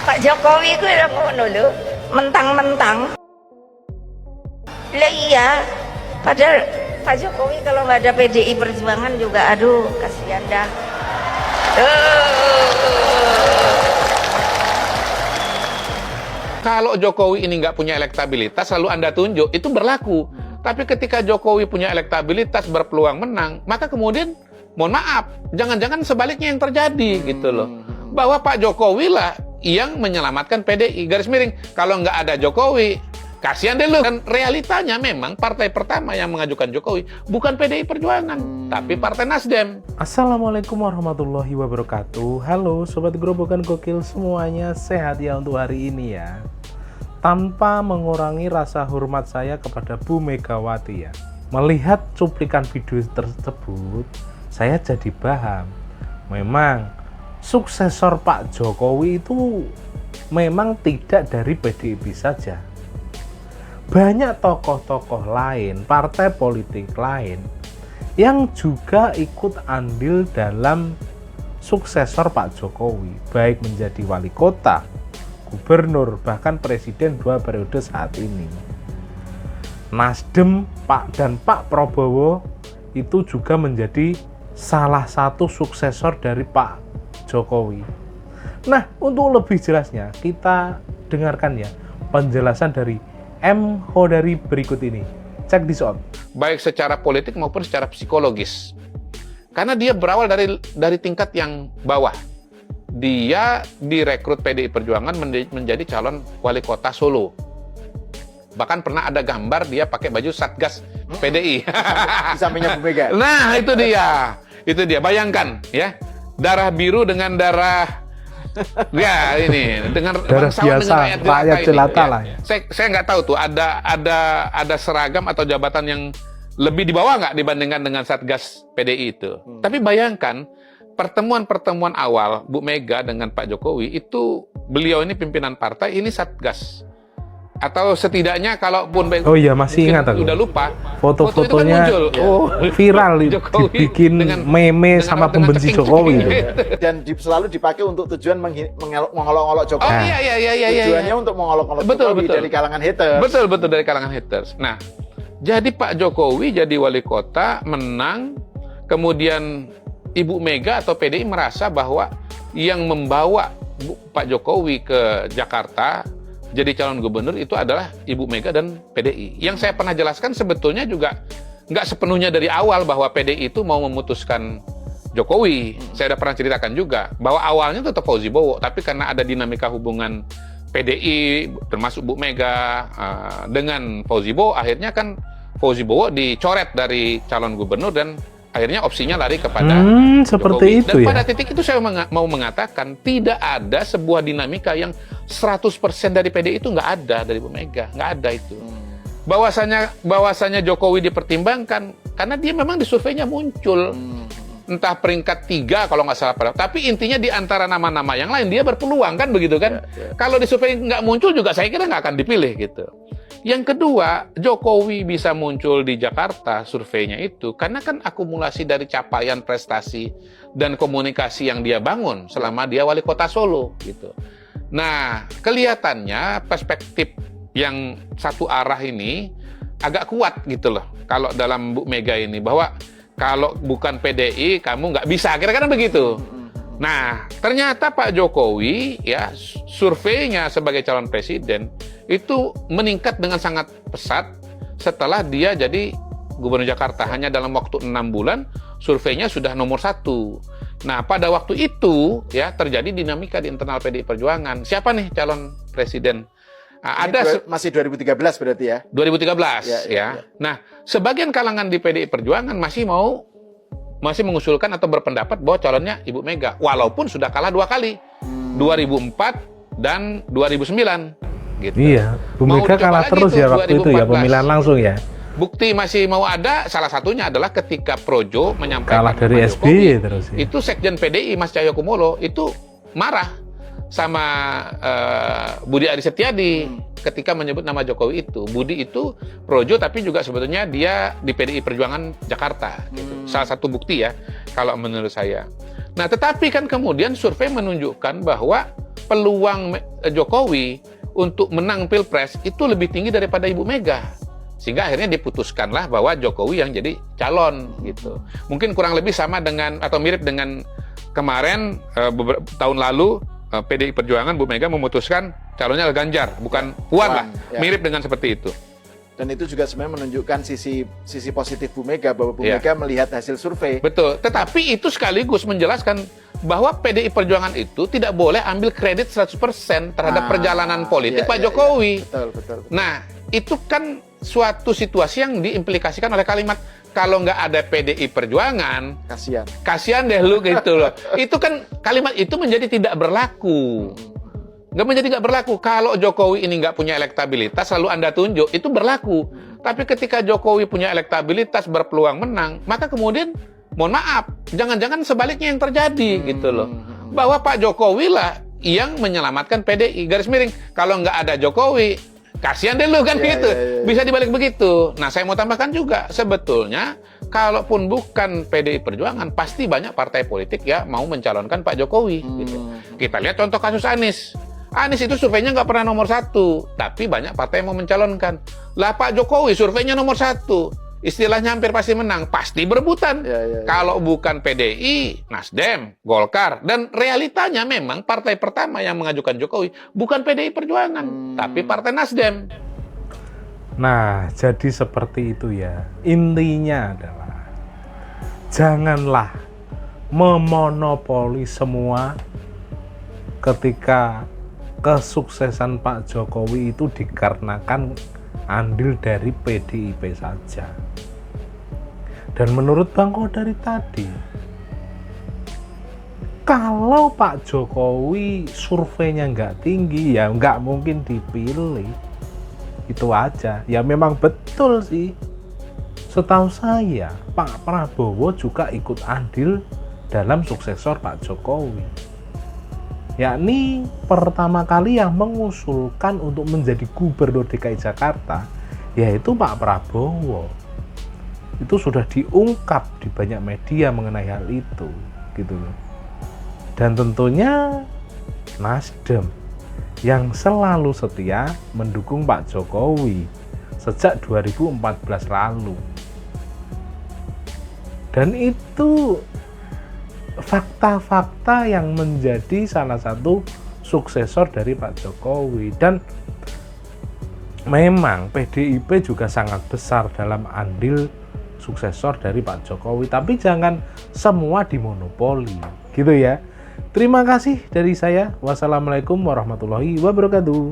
Pak Jokowi ku lha ngono lho, mentang-mentang. Lah iya, padahal Pak Jokowi kalau nggak ada PDI Perjuangan juga aduh kasihan dah. Kalau Jokowi ini nggak punya elektabilitas, lalu Anda tunjuk, itu berlaku. Tapi ketika Jokowi punya elektabilitas, berpeluang menang, maka kemudian, mohon maaf, jangan-jangan sebaliknya yang terjadi, gitu loh. Bahwa Pak Jokowi lah yang menyelamatkan PDI. Garis miring, kalau nggak ada Jokowi, kasihan deh lu. Dan realitanya memang partai pertama yang mengajukan Jokowi bukan PDI Perjuangan, tapi Partai Nasdem. Assalamualaikum warahmatullahi wabarakatuh. Halo Sobat Gerobokan Gokil semuanya, sehat ya untuk hari ini ya. Tanpa mengurangi rasa hormat saya kepada Bu Megawati ya. Melihat cuplikan video tersebut, saya jadi paham. Memang suksesor Pak Jokowi itu memang tidak dari PDIP saja. Banyak tokoh-tokoh lain, partai politik lain yang juga ikut andil dalam suksesor Pak Jokowi, baik menjadi wali kota, gubernur, bahkan presiden 2 periode saat ini. Nasdem dan Pak Prabowo itu juga menjadi salah satu suksesor dari Pak Jokowi. Nah, untuk lebih jelasnya kita dengarkan ya penjelasan dari M. Khodari berikut ini. Check this out. Baik secara politik maupun secara psikologis. Karena dia berawal dari tingkat yang bawah. Dia direkrut PDI Perjuangan menjadi calon wali kota Solo. Bahkan pernah ada gambar dia pakai baju Satgas PDI. Di sampingnya Bu Mega. Nah, itu dia. Itu dia. Bayangkan ya. Darah biru dengan darah ya ini dengan darah biasa, rakyat jelata lah ya. Saya nggak tahu tuh ada seragam atau jabatan yang lebih di bawah nggak dibandingkan dengan Satgas PDI itu. Tapi bayangkan pertemuan awal Bu Mega dengan Pak Jokowi itu beliau ini pimpinan partai, ini Satgas. Atau setidaknya kalaupun oh iya masih ingat aku. Udah lupa foto-fotonya kan viral dibikin meme sama pembenci Jokowi itu. Dan selalu dipakai untuk tujuan mengolok-olok Jokowi. Oh iya. Tujuannya untuk mengolok-olok Jokowi dari kalangan haters. Betul dari kalangan haters. Nah, jadi Pak Jokowi jadi wali kota, menang, kemudian Ibu Mega atau PDI merasa bahwa yang membawa Pak Jokowi ke Jakarta jadi calon gubernur itu adalah Ibu Mega dan PDI. Yang saya pernah jelaskan sebetulnya juga nggak sepenuhnya dari awal bahwa PDI itu mau memutuskan Jokowi. Saya udah pernah ceritakan juga bahwa awalnya tetap Fauzi Bowo, tapi karena ada dinamika hubungan PDI termasuk Bu Mega dengan Fauzi Bowo, akhirnya kan Fauzi Bowo dicoret dari calon gubernur dan akhirnya opsinya lari kepada seperti Jokowi. itu. Dan pada titik itu saya mau mengatakan tidak ada sebuah dinamika yang 100% dari PDI itu nggak ada dari Bu Mega, nggak ada itu. Bahwasanya Jokowi dipertimbangkan karena dia memang di surveinya muncul entah peringkat 3 kalau nggak salah tapi intinya di antara nama-nama yang lain dia berpeluang kan begitu kan. Kalau di survei nggak muncul juga saya kira nggak akan dipilih gitu. Yang kedua, Jokowi bisa muncul di Jakarta surveinya itu karena kan akumulasi dari capaian prestasi dan komunikasi yang dia bangun selama dia wali kota Solo gitu. Nah, kelihatannya perspektif yang satu arah ini agak kuat gitu loh kalau dalam Bu Mega ini bahwa kalau bukan PDI kamu nggak bisa, kira-kira begitu. Nah, ternyata Pak Jokowi ya surveinya sebagai calon presiden itu meningkat dengan sangat pesat setelah dia jadi gubernur Jakarta. Hanya dalam waktu 6 bulan surveinya sudah nomor 1. Nah, pada waktu itu ya terjadi dinamika di internal PDI Perjuangan. Siapa nih calon presiden? Masih 2013 berarti ya? 2013 ya. Nah, sebagian kalangan di PDI Perjuangan masih mengusulkan atau berpendapat bahwa calonnya Ibu Mega, walaupun sudah kalah 2 kali, 2004 dan 2009. Gitu. Iya, Bu Mega kalah terus ya waktu itu ya pemilihan langsung ya. Bukti masih mau ada, salah satunya adalah ketika Projo menyampaikan kalah dari SBY terus ya. Itu Sekjen PDI Mas Cahyokumolo itu marah sama Budi Aris Setiadi ketika menyebut nama Jokowi itu. Budi itu projo tapi juga sebetulnya dia di PDI Perjuangan Jakarta gitu. Salah satu bukti ya kalau menurut saya. Nah, tetapi kan kemudian survei menunjukkan bahwa peluang Jokowi untuk menang Pilpres itu lebih tinggi daripada Ibu Mega. Sehingga akhirnya diputuskanlah bahwa Jokowi yang jadi calon gitu. Mungkin kurang lebih sama dengan atau mirip dengan kemarin beberapa tahun lalu PDI Perjuangan Bu Mega memutuskan calonnya Ganjar, bukan Puan lah. Ya. Mirip dengan seperti itu. Dan itu juga sebenarnya menunjukkan sisi positif Bu Mega, bahwa Bu Ya. Mega melihat hasil survei. Betul. Tetapi itu sekaligus menjelaskan bahwa PDI Perjuangan itu tidak boleh ambil kredit 100% terhadap perjalanan politik Pak Jokowi. Betul. Nah, itu kan suatu situasi yang diimplikasikan oleh kalimat kalau nggak ada PDI Perjuangan, kasihan deh lu gitu loh. Itu kan kalimat itu menjadi tidak berlaku. Nggak berlaku. Kalau Jokowi ini nggak punya elektabilitas, lalu Anda tunjuk, itu berlaku. Tapi ketika Jokowi punya elektabilitas, berpeluang menang, maka kemudian, mohon maaf, jangan-jangan sebaliknya yang terjadi gitu loh. Bahwa Pak Jokowi lah yang menyelamatkan PDI. Garis miring, kalau nggak ada Jokowi, kasihan deh lu kan gitu. Bisa dibalik begitu. Nah, saya mau tambahkan juga, sebetulnya kalaupun bukan PDI Perjuangan, pasti banyak partai politik ya mau mencalonkan Pak Jokowi. Gitu. Kita lihat contoh kasus Anies. Anies itu surveinya nggak pernah nomor 1, tapi banyak partai yang mau mencalonkan. Lah Pak Jokowi surveinya nomor 1, istilahnya hampir pasti menang, pasti berebutan. Kalau bukan PDI, Nasdem, Golkar, dan realitanya memang partai pertama yang mengajukan Jokowi bukan PDI Perjuangan, tapi Partai Nasdem. Nah, jadi seperti itu ya. Intinya adalah janganlah memonopoli semua ketika kesuksesan Pak Jokowi itu dikarenakan andil dari PDIP saja. Dan menurut Bang Kodari tadi, kalau Pak Jokowi surveinya nggak tinggi, ya nggak mungkin dipilih. Itu aja. Ya memang betul sih. Setahu saya, Pak Prabowo juga ikut andil dalam suksesor Pak Jokowi. Yakni pertama kali yang mengusulkan untuk menjadi gubernur DKI Jakarta, yaitu Pak Prabowo. Itu sudah diungkap di banyak media mengenai hal itu, gitu loh. Dan tentunya Nasdem yang selalu setia mendukung Pak Jokowi sejak 2014 lalu. Dan itu fakta-fakta yang menjadi salah satu suksesor dari Pak Jokowi. Dan memang PDIP juga sangat besar dalam andil suksesor dari Pak Jokowi, tapi jangan semua dimonopoli, gitu ya. Terima kasih dari saya. Wassalamualaikum warahmatullahi wabarakatuh.